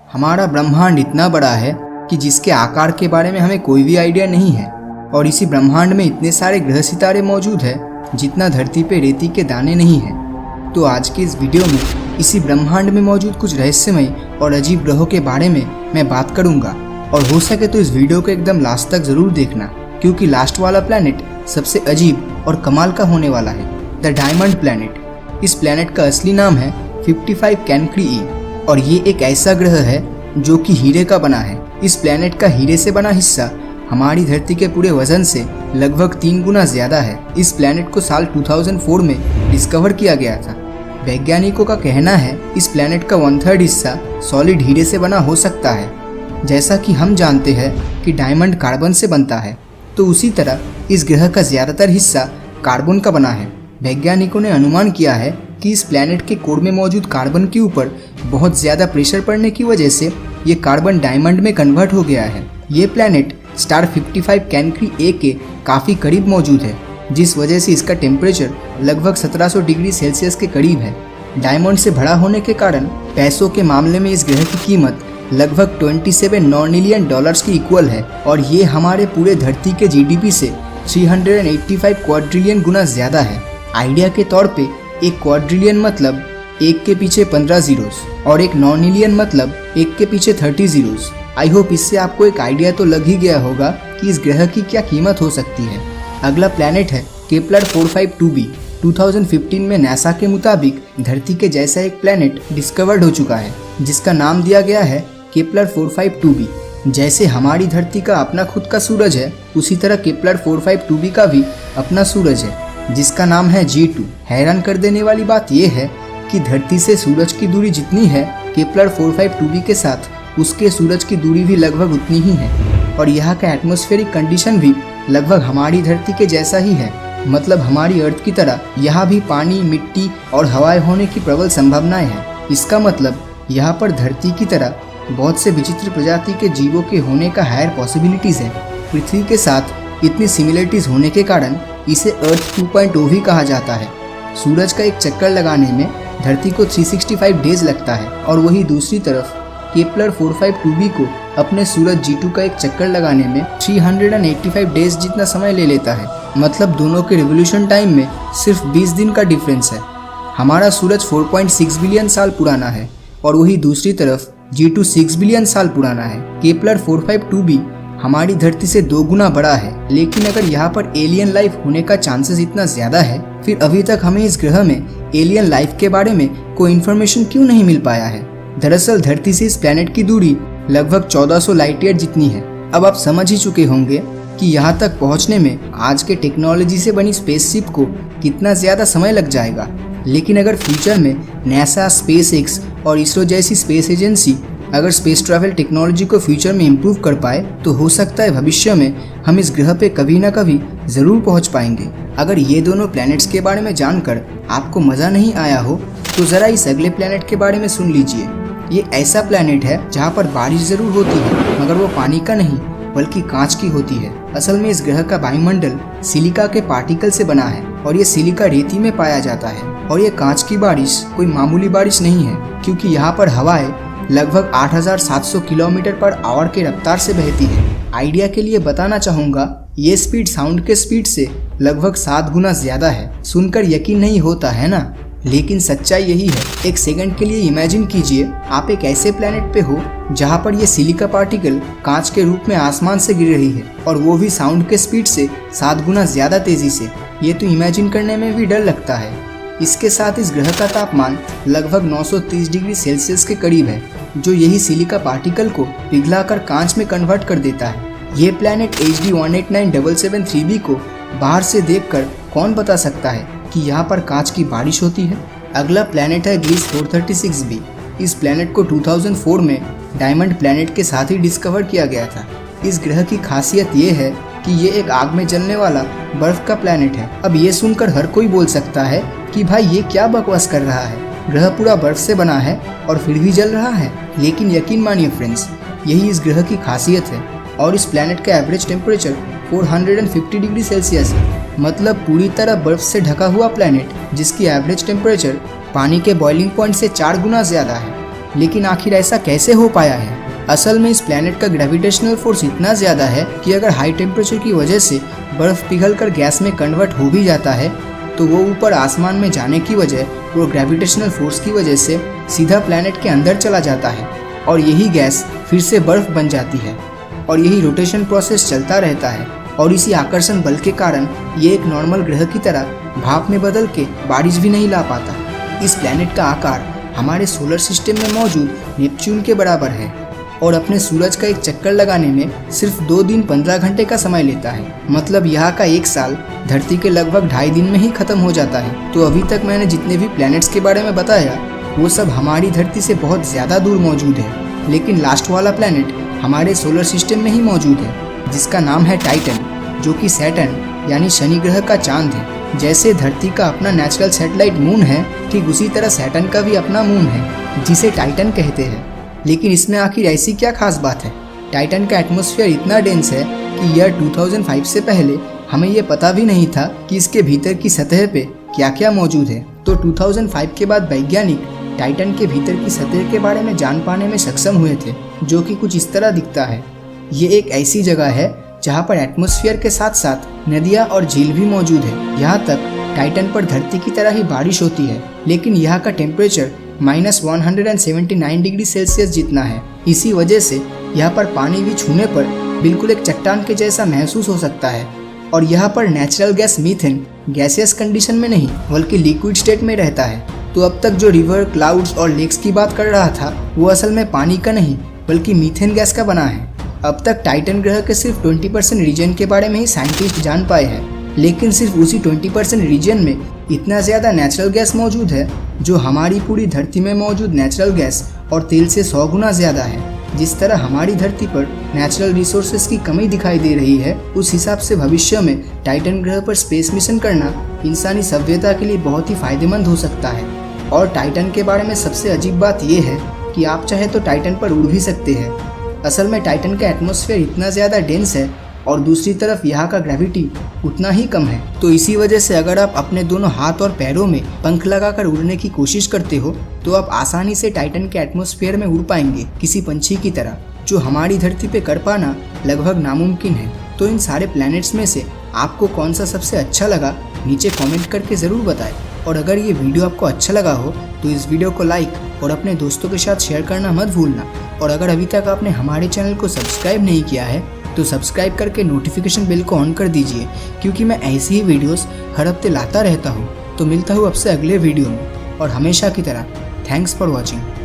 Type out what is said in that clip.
हमारा ब्रह्मांड इतना बड़ा है कि जिसके आकार के बारे में हमें कोई भी आइडिया नहीं है और इसी ब्रह्मांड में इतने सारे ग्रह सितारे मौजूद हैं जितना धरती पे रेती के दाने नहीं हैं। तो आज के इस वीडियो में इसी ब्रह्मांड में मौजूद कुछ रहस्यमय और अजीब ग्रहों के बारे में मैं बात करूंगा और हो सके तो इस वीडियो को एकदम लास्ट तक जरूर देखना, क्योंकि लास्ट वाला प्लैनेट सबसे अजीब और कमाल का होने वाला है, द डायमंड प्लैनेट। इस प्लैनेट का असली नाम है 55 कैनक्री ई और ये एक ऐसा ग्रह है जो कि हीरे का बना है। इस प्लैनेट का हीरे से बना हिस्सा हमारी धरती के पूरे वजन से लगभग 3 गुना ज्यादा है। इस प्लैनेट को साल 2004 में डिस्कवर किया गया था। वैज्ञानिकों का कहना है इस प्लैनेट का 1/3 हिस्सा सॉलिड हीरे से बना हो सकता है। जैसा कि हम जानते हैं कि डायमंड कार्बन से बनता है, तो उसी तरह इस ग्रह का ज्यादातर हिस्सा कार्बन का बना है। वैज्ञानिकों ने अनुमान किया है कि इस प्लैनेट के कोर में मौजूद कार्बन के ऊपर बहुत ज़्यादा प्रेशर पड़ने की वजह से ये कार्बन डायमंड में कन्वर्ट हो गया है। ये प्लैनेट स्टार 55 कैनक्री ए के काफ़ी करीब मौजूद है, जिस वजह से इसका टेम्परेचर लगभग 1700 डिग्री सेल्सियस के करीब है। डायमंड से भरा होने के कारण पैसों के मामले में इस ग्रह की कीमत लगभग 27 नॉर्निलियन डॉलर्स की इक्वल है और ये हमारे पूरे धरती के जीडीपी से 385 क्वाड्रिलियन गुना ज़्यादा है। आइडिया के तौर पे एक क्वाड्रिलियन मतलब 1 के पीछे 15 जीरोस और एक नॉर्निलियन मतलब 1 के पीछे 30 जीरोस। आई होप इससे आपको एक आइडिया तो लग ही गया होगा कि इस ग्रह की क्या कीमत हो सकती है। अगला प्लैनेट है केपलर 452b। 2015 में नासा के मुताबिक धरती के जैसा एक प्लैनेट डिस्कवर्ड हो चुका है, जिसका नाम दिया गया है केपलर 452b। जैसे हमारी धरती का अपना खुद का सूरज है, उसी तरह केपलर 452b का भी अपना सूरज है, जिसका नाम है G2। हैरान कर देने वाली बात यह है कि धरती से सूरज की दूरी जितनी है, केपलर 452b के साथ उसके सूरज की दूरी भी लगभग उतनी ही है और यहाँ का एटमॉस्फेरिक कंडीशन भी लगभग हमारी धरती के जैसा ही है। मतलब हमारी अर्थ की तरह यहाँ भी पानी, मिट्टी और हवाएं होने की प्रबल संभावनाएं हैं। इसका मतलब यहाँ पर धरती की तरह बहुत से विचित्र प्रजाति के जीवों के होने का हायर पॉसिबिलिटीज है। पृथ्वी के साथ इतनी सिमिलरिटीज होने के कारण इसे अर्थ 2.0 भी कहा जाता है। सूरज का एक चक्कर लगाने में धरती को 365 डेज लगता है और वही दूसरी तरफ केपलर 452b को अपने सूरज G2 का एक चक्कर लगाने में 385 डेज जितना समय ले लेता है। मतलब दोनों के रिवोल्यूशन टाइम में सिर्फ 20 दिन का डिफरेंस है। हमारा सूरज 4.6 बिलियन साल पुराना है और वही दूसरी तरफ G2 6 बिलियन साल पुराना है। केपलर 452b हमारी धरती से 2 गुना बड़ा है, लेकिन अगर यहाँ पर एलियन लाइफ होने का चांसेस इतना ज्यादा है, फिर अभी तक हमें इस ग्रह में एलियन लाइफ के बारे में कोई इन्फॉर्मेशन क्यों नहीं मिल पाया है। दरअसल धरती से इस प्लैनेट की दूरी लगभग 1400 लाइट ईयर जितनी है। अब आप समझ ही चुके होंगे कि यहाँ तक पहुँचने में आज के टेक्नोलॉजी से बनी स्पेसशिप को कितना ज़्यादा समय लग जाएगा। लेकिन अगर फ्यूचर में नासा, SpaceX और इसरो जैसी स्पेस एजेंसी अगर स्पेस ट्रैवल टेक्नोलॉजी को फ्यूचर में इम्प्रूव कर पाए, तो हो सकता है भविष्य में हम इस ग्रह पे कभी ना कभी ज़रूर पहुँच पाएंगे। अगर ये दोनों प्लैनेट्स के बारे में जानकर आपको मज़ा नहीं आया हो, तो ज़रा इस अगले प्लैनेट के बारे में सुन लीजिए। ये ऐसा प्लैनेट है जहाँ पर बारिश जरूर होती है, मगर वो पानी का नहीं बल्कि कांच की होती है। असल में इस ग्रह का वायुमंडल सिलिका के पार्टिकल से बना है और ये सिलिका रेती में पाया जाता है। और ये कांच की बारिश कोई मामूली बारिश नहीं है, क्योंकि यहाँ पर हवाएं लगभग 8700 किलोमीटर पर आवर के रफ्तार से बहती है। आइडिया के लिए बताना चाहूँगा, ये स्पीड साउंड के स्पीड से लगभग 7 गुना ज्यादा है। सुनकर यकीन नहीं होता है ना, लेकिन सच्चाई यही है। एक सेकंड के लिए इमेजिन कीजिए आप एक ऐसे प्लैनेट पे हो जहाँ पर ये सिलिका पार्टिकल कांच के रूप में आसमान से गिर रही है, और वो भी साउंड के स्पीड से 7 गुना ज्यादा तेजी से। ये तो इमेजिन करने में भी डर लगता है। इसके साथ इस ग्रह का तापमान लगभग 930 डिग्री सेल्सियस के करीब है, जो यही सिलिका पार्टिकल को पिघलाकर कांच में कन्वर्ट कर देता है। ये प्लैनेट HD 189773b को बाहर से देखकर कौन बता सकता है कि यहाँ पर कांच की बारिश होती है। अगला प्लैनेट है ग्लिस 436b। इस प्लैनेट को 2004 में डायमंड प्लैनेट के साथ ही डिस्कवर किया गया था। इस ग्रह की खासियत ये है कि ये एक आग में जलने वाला बर्फ का प्लैनेट है। अब ये सुनकर हर कोई बोल सकता है कि भाई ये क्या बकवास कर रहा है, ग्रह पूरा बर्फ से बना है और फिर भी जल रहा है। लेकिन यकीन मानिए फ्रेंड्स, यही इस ग्रह की खासियत है। और इस प्लैनेट का एवरेज टेम्परेचर 450 डिग्री सेल्सियस है। मतलब पूरी तरह बर्फ से ढका हुआ प्लैनेट जिसकी एवरेज टेम्परेचर पानी के बॉइलिंग पॉइंट से 4 गुना ज़्यादा है। लेकिन आखिर ऐसा कैसे हो पाया है? असल में इस प्लैनेट का ग्रेविटेशनल फोर्स इतना ज़्यादा है कि अगर हाई टेम्परेचर की वजह से बर्फ़ पिघलकर गैस में कन्वर्ट हो भी जाता है तो वो ऊपर आसमान में जाने की वजह और ग्रेविटेशनल फोर्स की वजह से सीधा प्लैनेट के अंदर चला जाता है और यही गैस फिर से बर्फ़ बन जाती है और यही रोटेशन प्रोसेस चलता रहता है और इसी आकर्षण बल के कारण ये एक नॉर्मल ग्रह की तरह भाप में बदल के बारिश भी नहीं ला पाता। इस प्लैनेट का आकार हमारे सोलर सिस्टम में मौजूद नेपच्यून के बराबर है और अपने सूरज का एक चक्कर लगाने में सिर्फ 2 दिन 15 घंटे का समय लेता है। मतलब यहाँ का 1 साल धरती के लगभग 2.5 दिन में ही खत्म हो जाता है। तो अभी तक मैंने जितने भी प्लैनेट्स के बारे में बताया वो सब हमारी धरती से बहुत ज़्यादा दूर मौजूद है, लेकिन लास्ट वाला प्लैनेट हमारे सोलर सिस्टम में ही मौजूद है जिसका नाम है टाइटन, जो कि सैटर्न यानी शनि ग्रह का चांद है। जैसे धरती का अपना नेचुरल सैटेलाइट मून है, ठीक उसी तरह सैटर्न का भी अपना मून है जिसे टाइटन कहते हैं। लेकिन इसमें आखिर ऐसी क्या खास बात है? टाइटन का एटमॉस्फेयर इतना डेंस है कि ईयर 2005 से पहले हमें ये पता भी नहीं था कि इसके भीतर की सतह पे क्या क्या मौजूद है। तो 2005 के बाद वैज्ञानिक टाइटन के भीतर की सतह के बारे में जान पाने में सक्षम हुए थे, जो कि कुछ इस तरह दिखता है। ये एक ऐसी जगह है जहाँ पर एटमॉस्फेयर के साथ साथ नदियाँ और झील भी मौजूद है। यहाँ तक टाइटन पर धरती की तरह ही बारिश होती है, लेकिन यहाँ का टेम्परेचर -179 डिग्री सेल्सियस जितना है। इसी वजह से यहाँ पर पानी भी छूने पर बिल्कुल एक चट्टान के जैसा महसूस हो सकता है और यहाँ पर natural gas methane gaseous condition में नहीं बल्कि लिक्विड स्टेट में रहता है। तो अब तक जो रिवर, क्लाउड्स और लेक्स की बात कर रहा था वो असल में पानी का नहीं बल्कि मीथेन गैस का बना है। अब तक टाइटन ग्रह के सिर्फ 20% रीजन के बारे में ही साइंटिस्ट जान पाए हैं, लेकिन सिर्फ उसी 20% रीजन में इतना ज़्यादा नेचुरल गैस मौजूद है जो हमारी पूरी धरती में मौजूद नेचुरल गैस और तेल से 100 गुना ज़्यादा है। जिस तरह हमारी धरती पर नेचुरल रिसोर्सेज की कमी दिखाई दे रही है, उस हिसाब से भविष्य में टाइटन ग्रह पर स्पेस मिशन करना इंसानी सभ्यता के लिए बहुत ही फायदेमंद हो सकता है। और टाइटन के बारे में सबसे अजीब बात यह है कि आप चाहे तो टाइटन पर उड़ भी सकते हैं। असल में टाइटन का एटमॉस्फेयर इतना ज़्यादा डेंस है और दूसरी तरफ यहाँ का ग्रेविटी उतना ही कम है। तो इसी वजह से अगर आप अपने दोनों हाथ और पैरों में पंख लगाकर उड़ने की कोशिश करते हो तो आप आसानी से टाइटन के एटमॉस्फेयर में उड़ पाएंगे किसी पंछी की तरह, जो हमारी धरती पे कर पाना लगभग नामुमकिन है। तो इन सारे प्लैनेट्स में से आपको कौन सा सबसे अच्छा लगा नीचे कमेंट करके ज़रूर बताएं। और अगर ये वीडियो आपको अच्छा लगा हो तो इस वीडियो को लाइक और अपने दोस्तों के साथ शेयर करना मत भूलना। और अगर अभी तक आपने हमारे चैनल को सब्सक्राइब नहीं किया है तो सब्सक्राइब करके नोटिफिकेशन बेल को ऑन कर दीजिए, क्योंकि मैं ऐसी ही वीडियोस हर हफ्ते लाता रहता हूँ। तो मिलता हूँ आपसे अगले वीडियो में और हमेशा की तरह थैंक्स फॉर वॉचिंग।